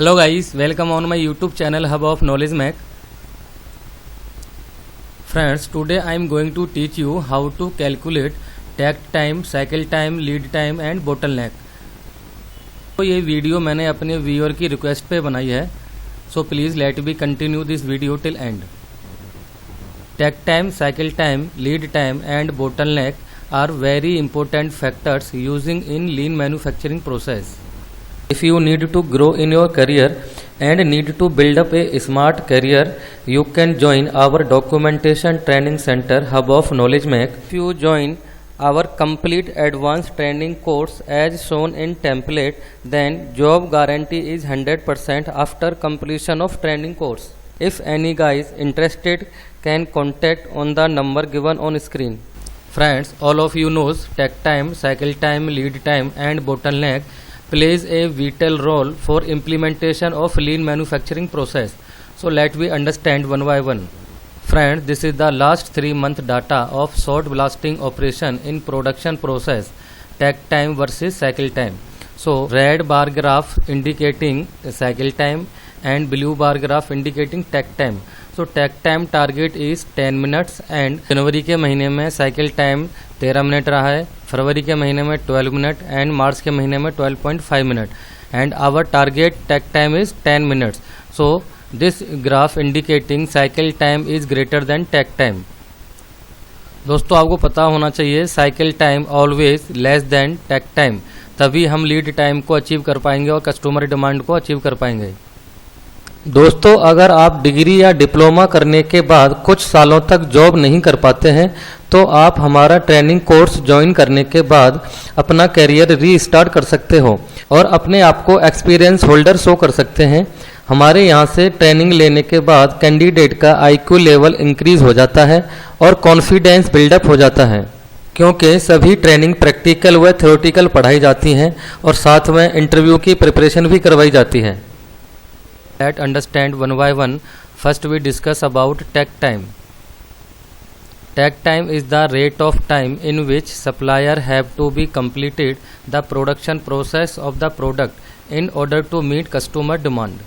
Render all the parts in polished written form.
Hello guys, welcome on my YouTube channel Hub of Knowledge Mac. Friends, today I am going to teach you how to calculate takt time, cycle time, lead time and bottleneck. तो ये video मैंने अपने viewer की request पे बनाई है, so please let me continue this video till end. Takt time, cycle time, lead time and bottleneck are very important factors using in lean manufacturing process. If you need to grow in your career and need to build up a smart career, you can join our documentation training center Hub of Knowledge Mac. If you join our complete advanced training course as shown in template, then job guarantee is 100% after completion of training course. If any guys interested can contact on the number given on screen. Friends, all of you knows takt time, cycle time, lead time and bottleneck plays a vital role for implementation of lean manufacturing process. So let me understand one by one. Friends, this is the last 3-month data of short blasting operation in production process, takt time versus cycle time. So red bar graph indicating cycle time and blue bar graph indicating takt time. So takt time target is 10 minutes and जनवरी के महीने में cycle time 13 minute रहा है, फरवरी के महीने में 12 minute and मार्च के महीने में 12.5 minute and our target takt time is 10 minutes. So this graph indicating cycle time is greater than takt time. दोस्तों आपको पता होना चाहिए cycle time always less than takt time, तभी हम लीड टाइम को अचीव कर पाएंगे और कस्टमर डिमांड को अचीव कर पाएंगे. दोस्तों अगर आप डिग्री या डिप्लोमा करने के बाद कुछ सालों तक जॉब नहीं कर पाते हैं तो आप हमारा ट्रेनिंग कोर्स ज्वाइन करने के बाद अपना करियर रीस्टार्ट कर सकते हो और अपने आप को एक्सपीरियंस होल्डर शो कर सकते हैं. हमारे यहाँ से ट्रेनिंग लेने के बाद कैंडिडेट का IQ लेवल इंक्रीज हो जाता है और कॉन्फिडेंस बिल्डअप हो जाता है, क्योंकि सभी ट्रेनिंग प्रैक्टिकल व थ्योरेटिकल पढ़ाई जाती हैं और साथ में इंटरव्यू की प्रिपरेशन भी करवाई जाती है. Let's understand one by one. First we discuss about takt time. Takt time is the rate of time in which supplier have to be completed the production process of the product in order to meet customer demand.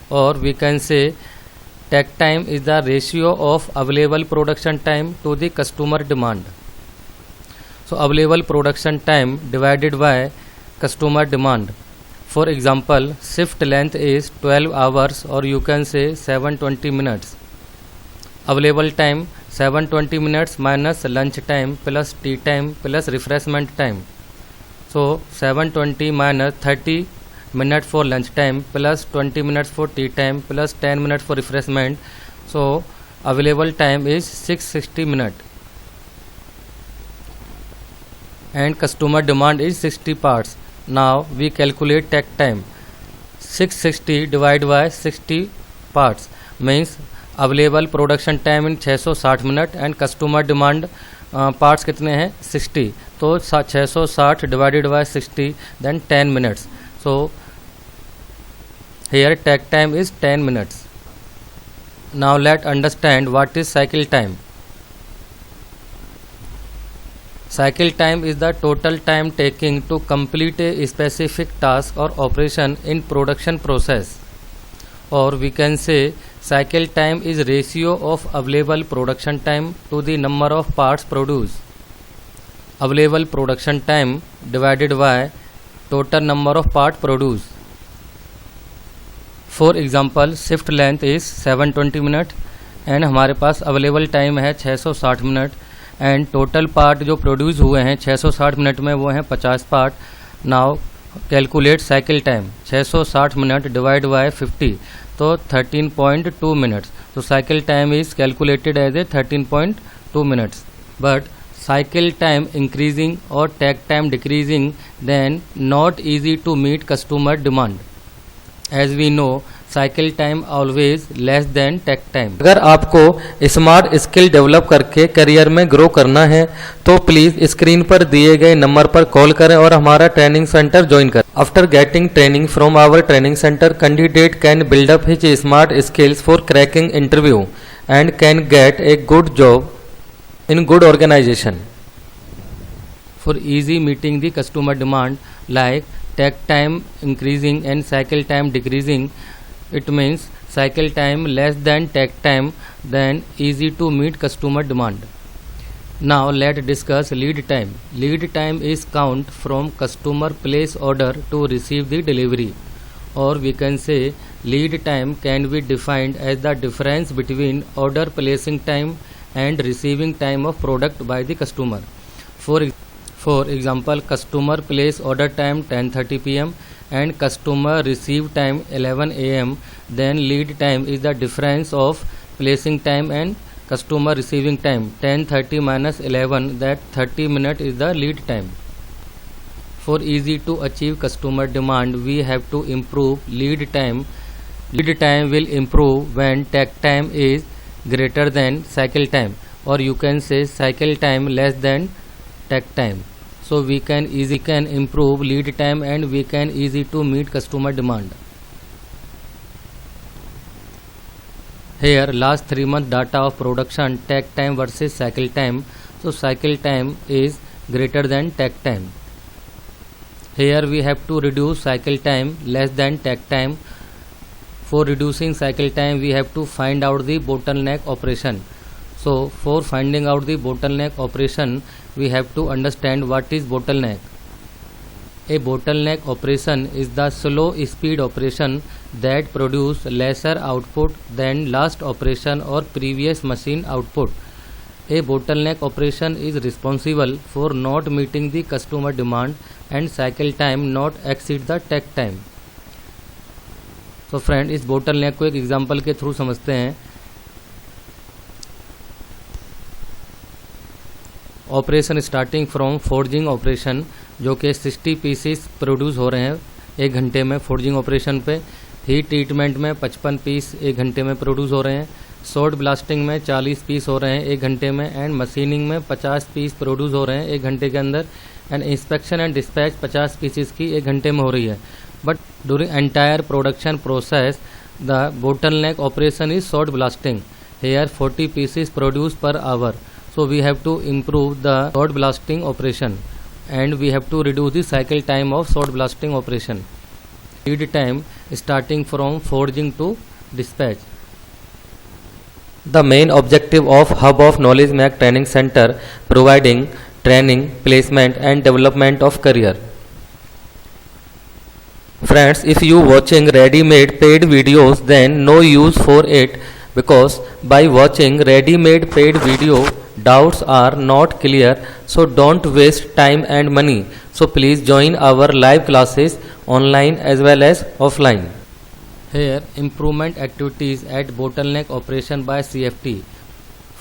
Or we can say takt time is the ratio of available production time to the customer demand. So available production time divided by customer demand. For example, shift length is 12 hours or you can say 720 minutes. Available time 720 minutes minus lunch time plus tea time plus refreshment time. So 720 minus 30 minutes for lunch time plus 20 minutes for tea time plus 10 minutes for refreshment. So available time is 660 minutes. And customer demand is 60 parts. Now we calculate takt time. 660 divided by 60 parts means available production time in 660 minute and customer demand parts कितने हैं 60, तो 660 divided by 60 then 10 minutes. So here takt time is 10 minutes. Now let understand what is cycle time. Cycle time is the total time taking to complete a specific task or operation in production process. Or we can say cycle time is ratio of available production time to the number of parts produced. Available production time divided by total number of parts produced. For example, shift length is 720 minute and हमारे पास available time है 660 minute and total part जो produce हुए हैं 660 minute में वो हैं 50 part. Now calculate cycle time. 660 minute divide by 50 तो 13.2 मिनट्स. तो cycle time is calculated as a 13.2 minutes. But cycle time increasing और takt time decreasing then not easy to meet customer demand. As we know cycle time always less than takt time. अगर आपको smart skill develop करके career में grow करना है तो please screen पर दिए गए नंबर पर कॉल करें और हमारा ट्रेनिंग सेंटर ज्वाइन करें. After getting training from our training center, candidate can build up his smart skills for cracking interview and can get a good job in good organization. For easy meeting the customer demand like takt time increasing and cycle time decreasing, it means cycle time less than takt time, then easy to meet customer demand. Now let's discuss lead time. Lead time is count from customer place order to receive the delivery, or we can say lead time can be defined as the difference between order placing time and receiving time of product by the customer. For example, customer place order time 10:30 p.m. and customer receive time 11 a.m. Then lead time is the difference of placing time and customer receiving time. 10:30 minus 11, that 30 minutes is the lead time. For easy to achieve customer demand, we have to improve lead time. Lead time will improve when takt time is greater than cycle time, or you can say cycle time less than takt time. So we can improve lead time and we can easy to meet customer demand. Here last 3 months data of production, takt time versus cycle time. So cycle time is greater than takt time. Here we have to reduce cycle time less than takt time. For reducing cycle time, we have to find out the bottleneck operation. So for finding out the bottleneck operation, we have to understand what is bottleneck. A bottleneck operation is the slow speed operation that produce lesser output than last operation or previous machine output. A bottleneck operation is responsible for not meeting the customer demand and cycle time not exceed the takt time. तो friend, इस bottleneck को एक example के through समझते हैं. Operation starting from forging operation, जो कि 60 pieces produce हो रहे हैं 1 घंटे में फोर्जिंग ऑपरेशन पे. हीट ट्रीटमेंट में 55 पीस 1 घंटे में प्रोड्यूस हो रहे हैं. शॉर्ट ब्लास्टिंग में 40 पीस हो रहे हैं 1 घंटे में. एंड मशीनिंग में 50 पीस प्रोड्यूस हो रहे हैं 1 घंटे के अंदर. And inspection and dispatch 50 pieces की 1 घंटे में हो रही है. But during entire production process, the bottleneck operation is short blasting. Here 40 pieces produced per hour. So we have to improve the short blasting operation, and we have to reduce the cycle time of short blasting operation. Lead time starting from forging to dispatch. The main objective of Hub of Knowledge Mac Training Center providing training, placement and development of career. Friends, if you watching ready-made paid videos, then no use for it, because by watching ready-made paid video, doubts are not clear, so don't waste time and money. So please join our live classes online as well as offline. Here improvement activities at bottleneck operation by CFT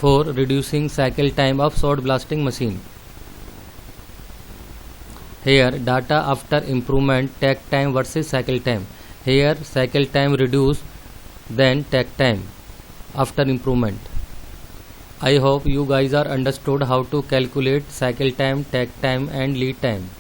for reducing cycle time of short blasting machine. Here data after improvement, takt time versus cycle time. Here cycle time reduced than takt time after improvement. I hope you guys are understood how to calculate cycle time, takt time and lead time.